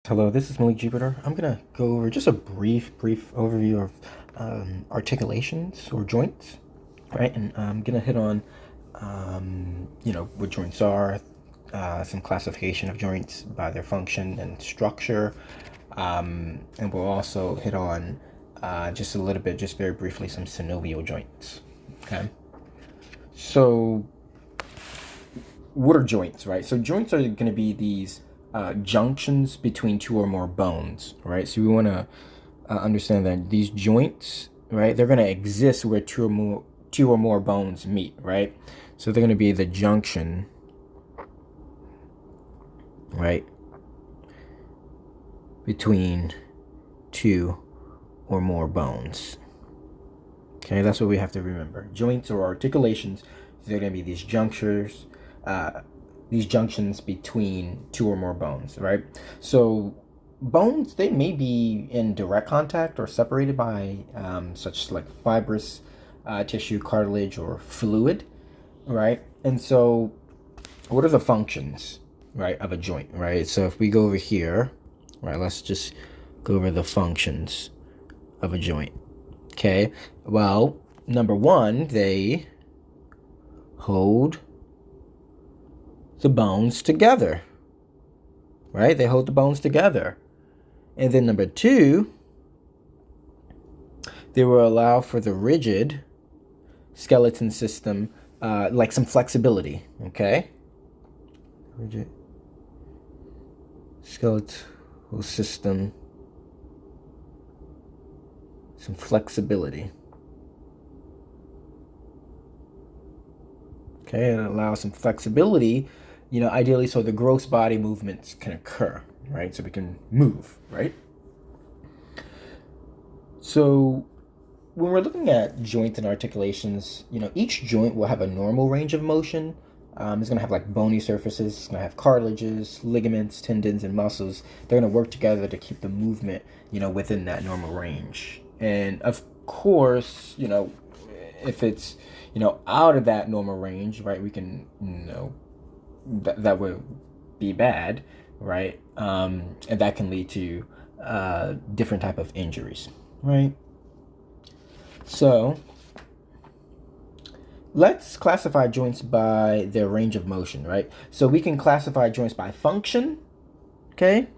Hello, this is Malik Jupiter. I'm gonna go over just a brief overview of articulations or joints, right? And I'm gonna hit on, what joints are, some classification of joints by their function and structure, and we'll also hit on just a little bit, just very briefly, some synovial joints. Okay. So, what are joints, right? So joints are going to be these junctions between two or more bones, right? So we want to understand that these joints, right, they're going to exist where two or more bones meet, right? So they're going to be the junction, right, between two or more bones. Okay, that's what we have to remember. Joints or articulations, they're going to be these junctions between two or more bones, right? So bones, they may be in direct contact or separated by such like fibrous tissue, cartilage, or fluid, right? And so what are the functions, right, of a joint, right? So if we go over here, right, let's just go over the functions of a joint. Okay, well, number one, they hold the bones together, right? They hold the bones together. And then number two, they will allow for the rigid skeleton system, like some flexibility, okay? Rigid skeletal system, some flexibility. Okay, and allow some flexibility, ideally so the gross body movements can occur, right? So we can move, right? So when we're looking at joints and articulations, each joint will have a normal range of motion. It's going to have like bony surfaces. It's going to have cartilages, ligaments, tendons, and muscles. They're going to work together to keep the movement, within that normal range. And of course, if it's, out of that normal range, right, we can, that would be bad, right? And that can lead to different type of injuries, right? So let's classify joints by their range of motion, right? So we can classify joints by function, okay?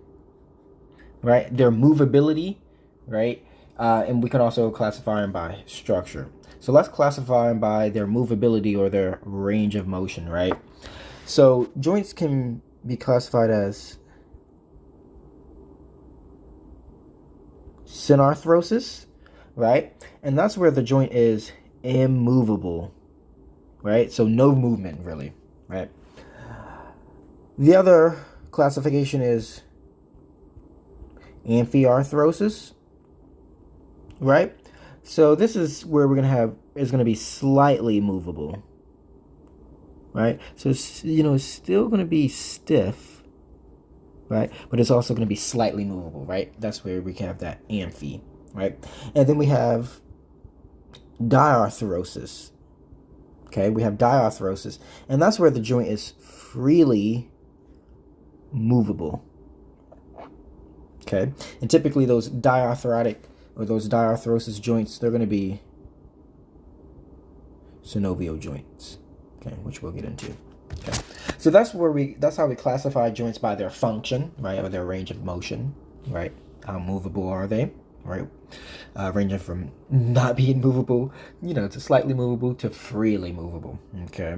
Right? Their movability, right? And we can also classify them by structure. So let's classify them by their movability or their range of motion, right? So joints can be classified as synarthrosis, right? And that's where the joint is immovable, right? So no movement really, right? The other classification is amphiarthrosis, right? So this is where we're is going to be slightly movable, right? So it's still going to be stiff, right? But it's also going to be slightly movable, right? That's where we can have that amphi, right? And then we have diarthrosis. Okay, we have diarthrosis, and that's where the joint is freely movable. Okay, and typically those diarthrotic or those diarthrosis joints, they're going to be synovial joints, okay, which we'll get into. Okay, so that's how we classify joints by their function, right, or their range of motion, right? How movable are they, right? Ranging from not being movable, to slightly movable to freely movable. Okay.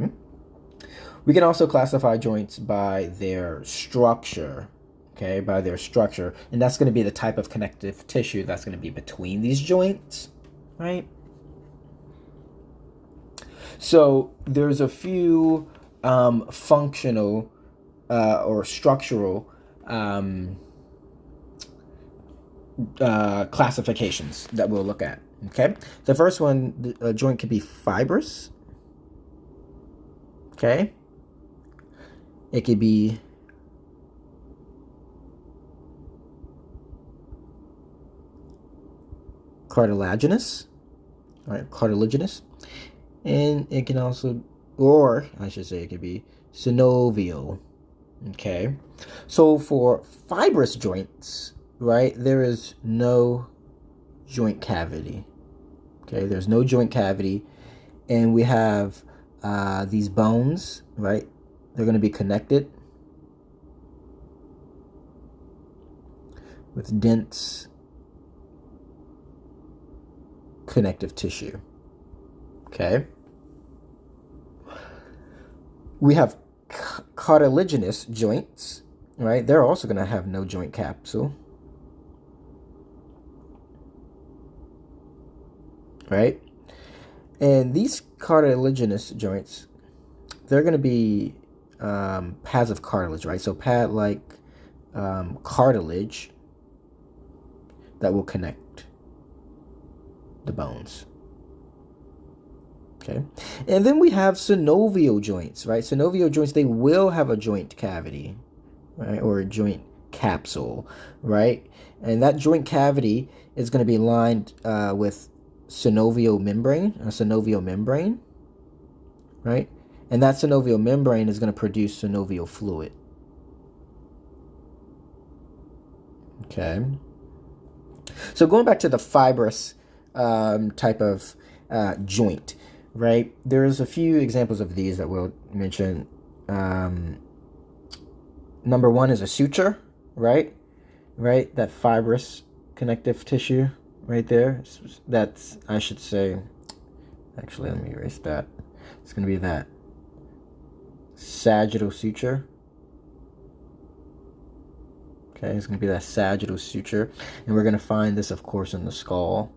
We can also classify joints by their structure, okay, by their structure, and that's going to be the type of connective tissue that's going to be between these joints, right? So there's a few functional or structural classifications that we'll look at. Okay, the first one, a joint could be fibrous. Okay, it could be cartilaginous, right? Cartilaginous, and it can also, or I should say, it could be synovial. Okay. So for fibrous joints, right, there is no joint cavity. Okay, there's no joint cavity. And we have these bones, right? They're going to be connected with dense connective tissue. Okay. We have cartilaginous joints, right? They're also going to have no joint capsule, right? And these cartilaginous joints, they're going to be pads of cartilage, right? So pad like cartilage that will connect the bones. Okay. And then we have synovial joints, right? Synovial joints, they will have a joint cavity, right? Or a joint capsule, right? And that joint cavity is going to be lined with synovial membrane, right? And that synovial membrane is going to produce synovial fluid. Okay. So going back to the fibrous type of joint, right? There's a few examples of these that we'll mention. Number one is a suture, right? Right? That fibrous connective tissue right there. That's, I should say, actually, let me erase that. It's going to be that sagittal suture. Okay, it's going to be that sagittal suture. And we're going to find this, of course, in the skull.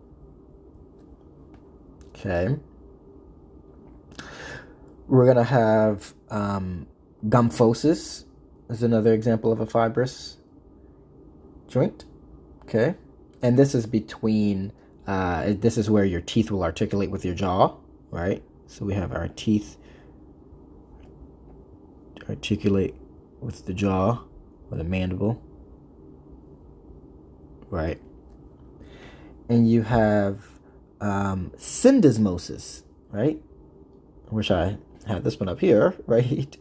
Okay. We're going to have gymphosis is another example of a fibrous joint. Okay. And this is between, this is where your teeth will articulate with your jaw, right? So we have our teeth articulate with the jaw, or the mandible, right? And you have syndesmosis, right? I wish I had this one up here, right?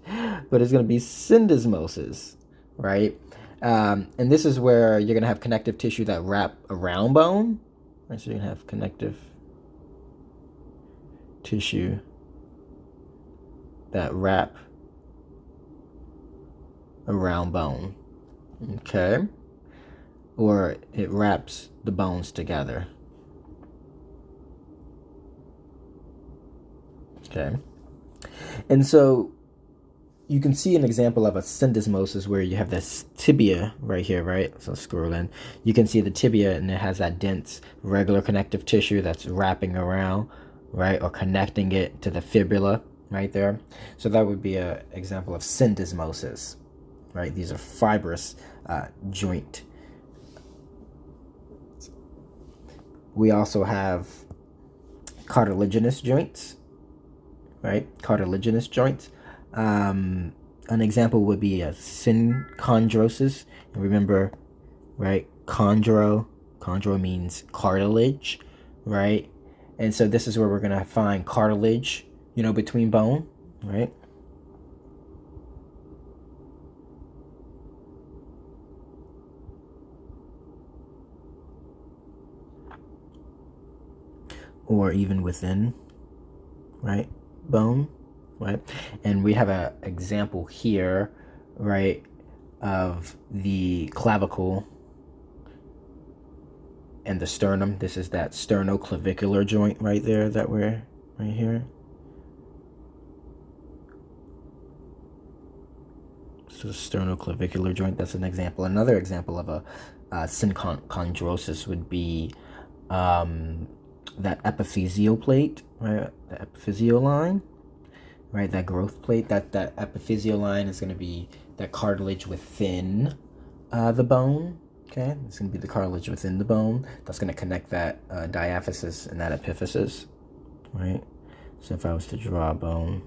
But it's going to be syndesmosis, right? And this is where you're going to have connective tissue that wrap around bone, right? So you're going to have connective tissue that wrap around bone, okay? Or it wraps the bones together. Okay. And so you can see an example of a syndesmosis where you have this tibia right here, right? So scroll in. You can see the tibia and it has that dense regular connective tissue that's wrapping around, right? Or connecting it to the fibula right there. So that would be an example of syndesmosis, right? These are fibrous joint. We also have cartilaginous joints, right? Cartilaginous joints. An example would be a synchondrosis. And remember, right? Chondro means cartilage, right? And so this is where we're going to find cartilage, between bone, right? Or even within, right? Bone, right? And we have an example here, right, of the clavicle and the sternum. This is that sternoclavicular joint right there that we're right here. So sternoclavicular joint, that's an example. Another example of a synchondrosis would be that epiphyseal plate, right? The epiphyseal line, right? That growth plate, that epiphyseal line is going to be that cartilage within the bone. Okay, it's going to be the cartilage within the bone that's going to connect that diaphysis and that epiphysis, right? So if I was to draw a bone,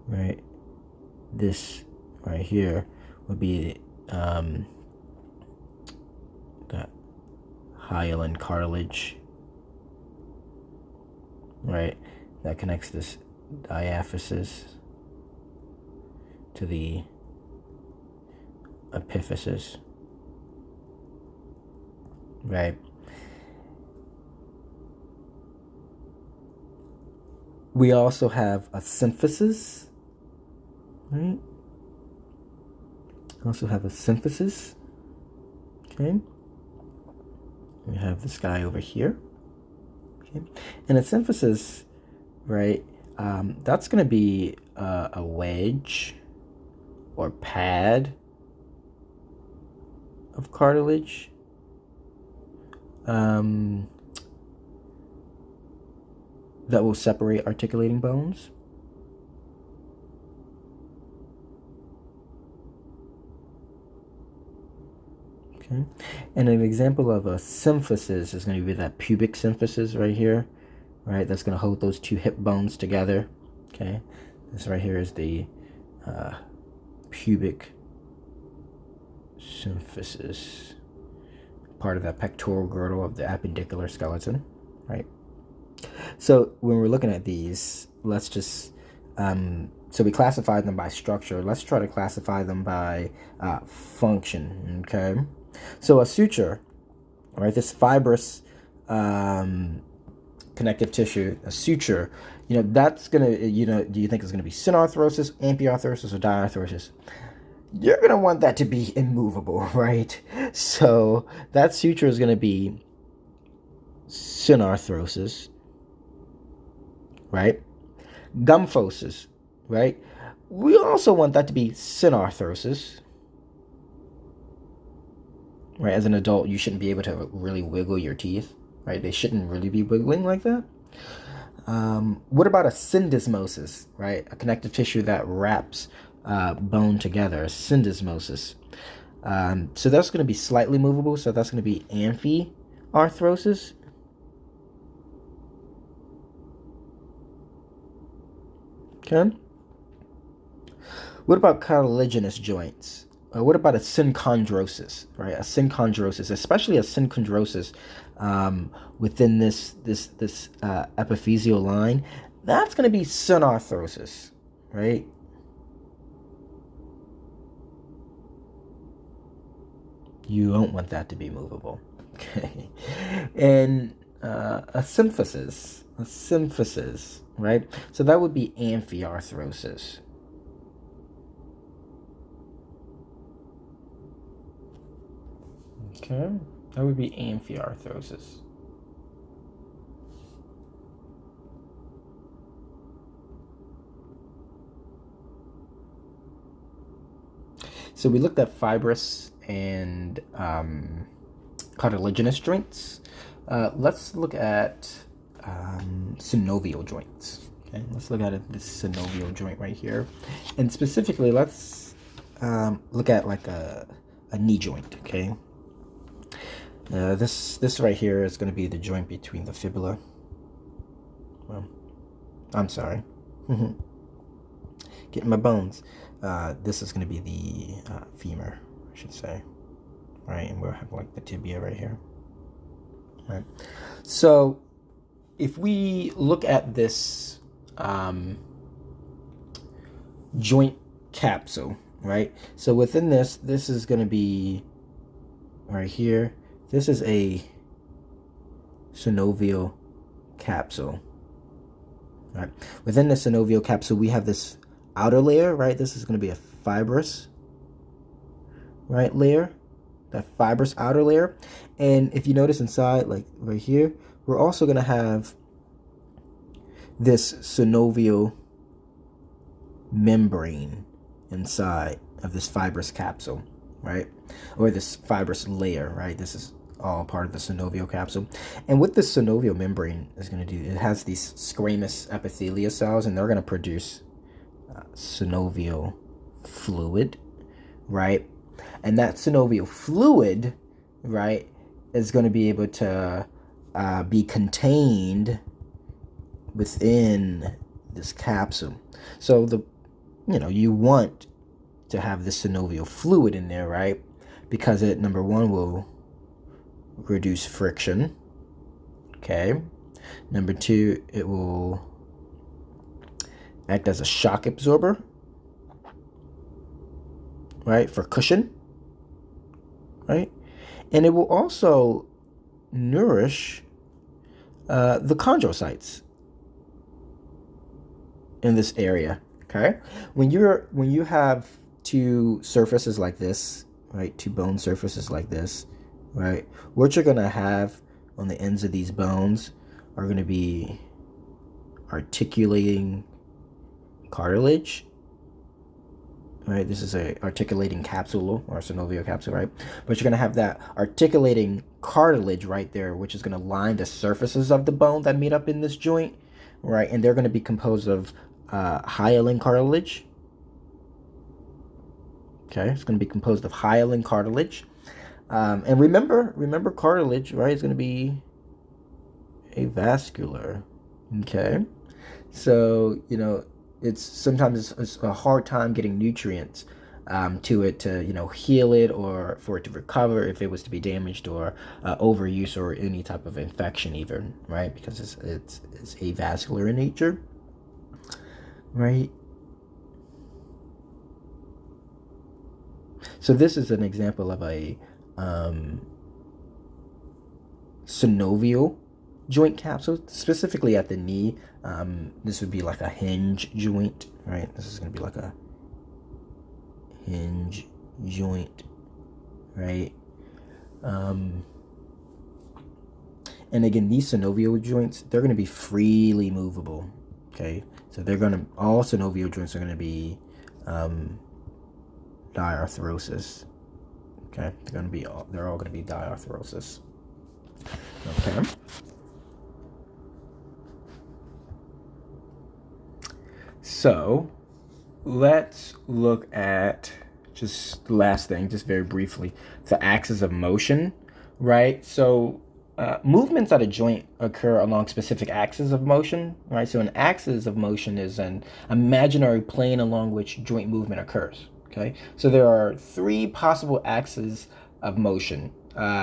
right, this right here would be that hyaline cartilage, right, that connects this diaphysis to the epiphysis, right? We also have a symphysis, right? Also have a symphysis, okay? We have this guy over here, okay? And a symphysis, right, that's going to be a wedge or pad of cartilage. That will separate articulating bones. Okay, and an example of a symphysis is going to be that pubic symphysis right here, right? That's going to hold those two hip bones together. Okay, this right here is the pubic symphysis, part of the pectoral girdle of the appendicular skeleton, right? So when we're looking at these, let's just, so we classified them by structure. Let's try to classify them by function, okay? So a suture, right, this fibrous connective tissue, a suture, that's going to, do you think it's going to be synarthrosis, amphiarthrosis, or diarthrosis? You're going to want that to be immovable, right? So that suture is going to be synarthrosis, right? Gymphosis, right? We also want that to be synarthrosis, right? As an adult, you shouldn't be able to really wiggle your teeth, right? They shouldn't really be wiggling like that. What about a syndesmosis, right? A connective tissue that wraps bone together, a syndesmosis. So that's going to be slightly movable, so that's going to be amphiarthrosis. Okay. What about cartilaginous joints? What about a synchondrosis, right? A synchondrosis, especially a synchondrosis within this epiphyseal line, that's going to be synarthrosis, right? You don't want that to be movable, okay? And a symphysis, right? So that would be amphiarthrosis. Okay, that would be amphiarthrosis. So we looked at fibrous and cartilaginous joints. Let's look at synovial joints. Okay, let's look at this synovial joint right here, and specifically, let's look at like a knee joint. Okay, this right here is going to be the joint between the fibula. Well, I'm sorry, getting my bones. This is going to be the femur, I should say, right? And we'll have like the tibia right here, right? So if we look at this joint capsule, right? So within this is going to be right here. This is a synovial capsule, right? Within the synovial capsule, we have this outer layer, right? This is going to be a fibrous, right, layer, that fibrous outer layer. And if you notice inside, like right here, we're also going to have this synovial membrane inside of this fibrous capsule, right? Or this fibrous layer, right? This is all part of the synovial capsule. And what this synovial membrane is going to do, it has these squamous epithelial cells, and they're going to produce synovial fluid, right? And that synovial fluid, right, is going to be able to be contained within this capsule. So you want to have the synovial fluid in there, right? Because it, number one, will reduce friction. Okay. Number two, it will act as a shock absorber, right, for cushion, right? And it will also nourish the chondrocytes in this area. Okay, when you have two surfaces like this, right, two bone surfaces like this, right, what you're gonna have on the ends of these bones are gonna be articulating cartilage, right? This is a articulating capsule or synovial capsule, right? But you're gonna have that articulating cartilage right there, which is gonna line the surfaces of the bone that meet up in this joint, right? And they're gonna be composed of hyaline cartilage. Okay, it's gonna be composed of hyaline cartilage. And remember cartilage, right? It's gonna be avascular. Okay, so it's sometimes it's a hard time getting nutrients to it to heal it or for it to recover if it was to be damaged or overuse or any type of infection even, right? Because it's avascular in nature, right? So this is an example of a synovial joint capsule, specifically at the knee. This would be like a hinge joint, right? This is going to be like a hinge joint, right? And again, these synovial joints, they're going to be freely movable, okay? So all synovial joints are going to be diarthrosis, okay? They're all going to be diarthrosis, okay? So let's look at just the last thing, just very briefly, the axis of motion, right? So movements at a joint occur along specific axes of motion, right? So an axis of motion is an imaginary plane along which joint movement occurs, okay? So there are three possible axes of motion,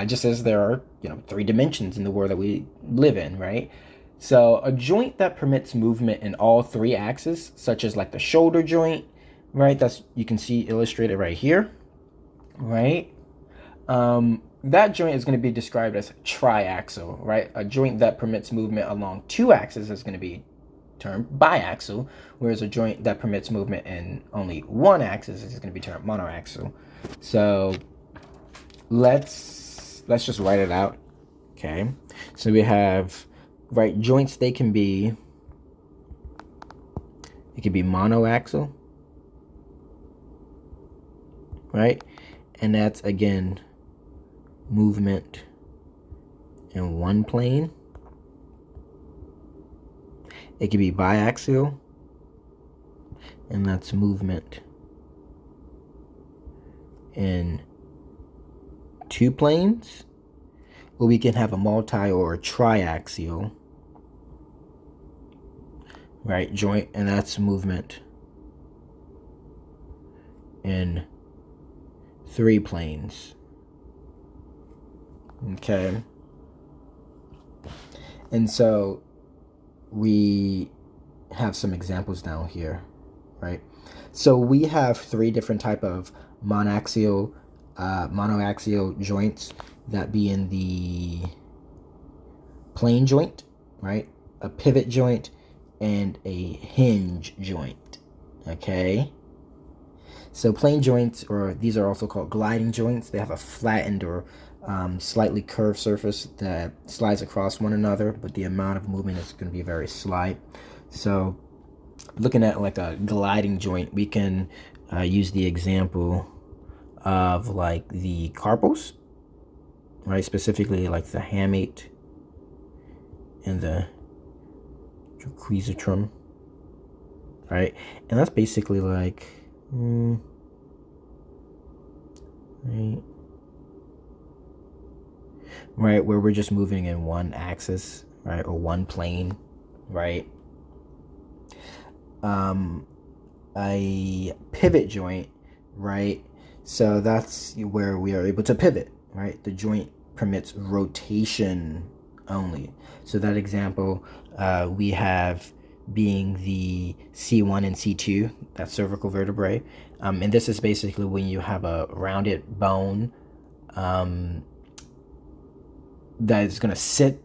just as there are, three dimensions in the world that we live in, right? So a joint that permits movement in all three axes, such as like the shoulder joint, right? You can see illustrated right here, right? That joint is going to be described as triaxial, right? A joint that permits movement along two axes is going to be termed biaxial, whereas a joint that permits movement in only one axis is going to be termed monoaxial. So let's just write it out, okay? So we have, right, joints, it can be monoaxial, right? And that's, again, movement in one plane. It can be biaxial, and that's movement in two planes. Or we can have a multi or a triaxial, right, joint, and that's movement in three planes. Okay. And so we have some examples down here, right? So we have three different type of monoaxial joints that be in the plane joint, right? A pivot joint and a hinge joint, okay? So plane joints, or these are also called gliding joints, they have a flattened or slightly curved surface that slides across one another, but the amount of movement is going to be very slight. So looking at like a gliding joint, we can use the example of like the carpals, right? Specifically like the hamate and the tracheotrum, right? And that's basically like, right, where we're just moving in one axis, right, or one plane, right? A pivot joint, right? So that's where we are able to pivot, right? The joint permits rotation only. So that example, we have being the C1 and C2, that cervical vertebrae. And this is basically when you have a rounded bone that is going to sit,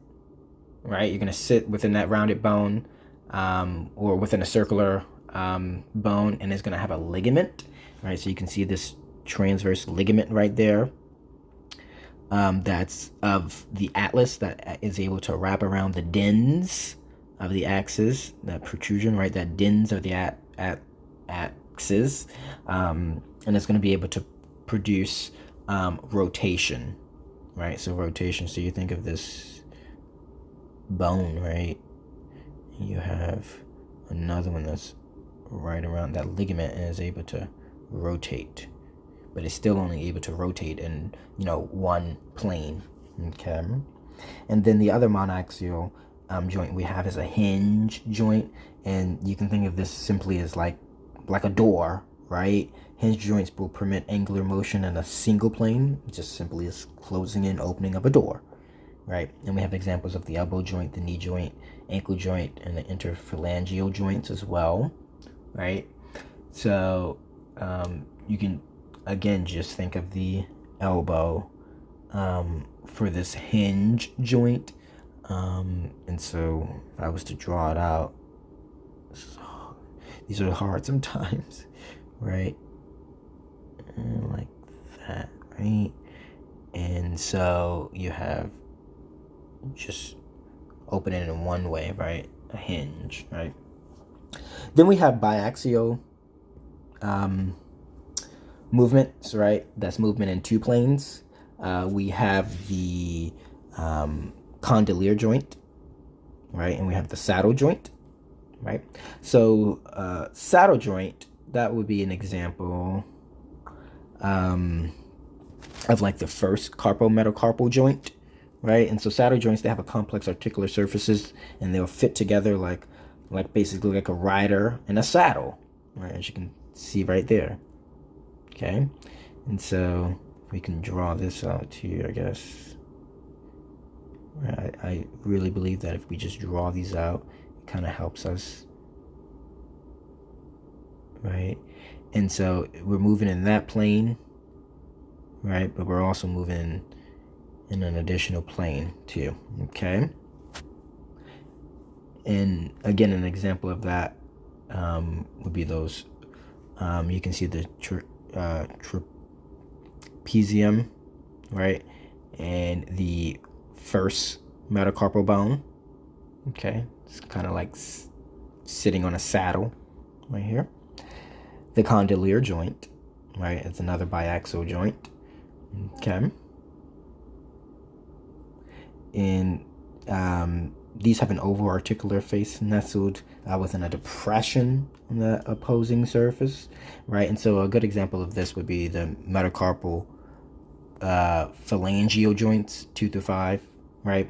right? You're going to sit within that rounded bone or within a circular bone, and it's going to have a ligament, right? So you can see this transverse ligament right there. That's of the atlas that is able to wrap around the dens of the axis, that protrusion, right? That dens of the axis, and it's going to be able to produce rotation, right? So rotation. So you think of this bone, right? You have another one that's right around that ligament and is able to rotate, but it's still only able to rotate in, one plane. Okay. And then the other monoaxial joint we have is a hinge joint, and you can think of this simply as like a door, right? Hinge joints will permit angular motion in a single plane, just simply as closing and opening of a door, right? And we have examples of the elbow joint, the knee joint, ankle joint, and the interphalangeal joints as well, right? So you can again just think of the elbow for this hinge joint, and so if I was to draw it out, these are hard sometimes, right? Like that, right? And so you have just open it in one way, right? A hinge, right? Then we have biaxial movements, right? That's movement in two planes. We have the condylar joint, right? And we have the saddle joint, right? So saddle joint, that would be an example of like the first carpometacarpal joint, right? And so saddle joints, they have a complex articular surfaces, and they'll fit together like basically like a rider in a saddle, right? As you can see right there. Okay, and so we can draw this out here, I guess. I really believe that if we just draw these out, it kind of helps us, right? And so we're moving in that plane, right? But we're also moving in an additional plane too, okay? And again, an example of that would be those. You can see the trapezium, right? And the first metacarpal bone, okay? It's kind of like sitting on a saddle right here. The condylar joint, right? It's another biaxial joint, okay? And these have an oval articular face nestled within a depression on the opposing surface, right? And so a good example of this would be the metacarpal phalangeal joints 2 through 5, right?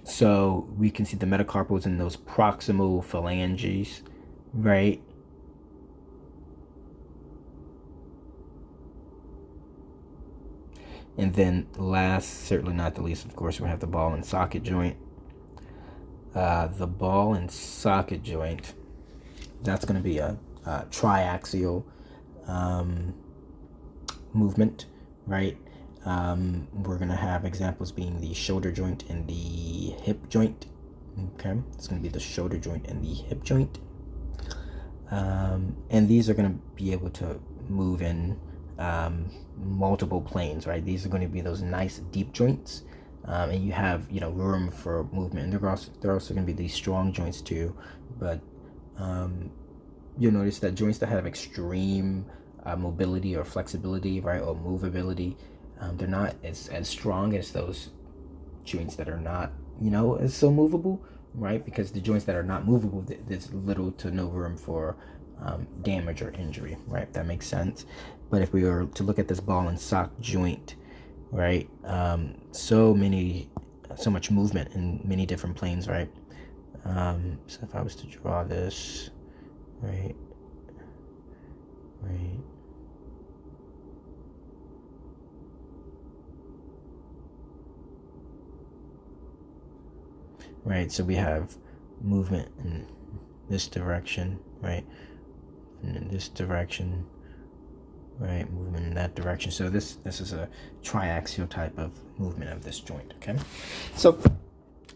So we can see the metacarpals in those proximal phalanges, right? And then last, certainly not the least, of course, we have the ball and socket joint. The ball and socket joint, that's going to be a triaxial movement, right? We're going to have examples being the shoulder joint and the hip joint. Okay, it's going to be the shoulder joint and the hip joint. And these are going to be able to move in multiple planes, right? These are going to be those nice deep joints, and you have room for movement. And they're also going to be these strong joints too, but you'll notice that joints that have extreme mobility or flexibility, right, or movability, they're not as strong as those joints that are not as so movable, right? Because the joints that are not movable, there's little to no room for damage or injury, right? If that makes sense. But if we were to look at this ball and sock joint, right, so much movement in many different planes, right? So if I was to draw this, right, so we have movement in this direction, right? And in this direction, right? Movement in that direction. So this is a triaxial type of movement of this joint, okay? So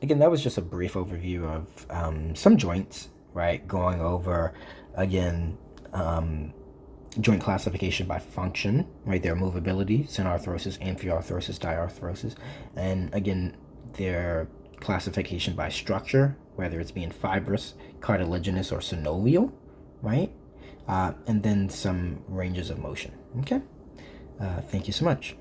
again, that was just a brief overview of some joints, right? Going over, again, joint classification by function, right? Their movability, synarthrosis, amphiarthrosis, diarthrosis, and again, their classification by structure, whether it's being fibrous, cartilaginous, or synovial, right? And then some ranges of motion, okay? Thank you so much.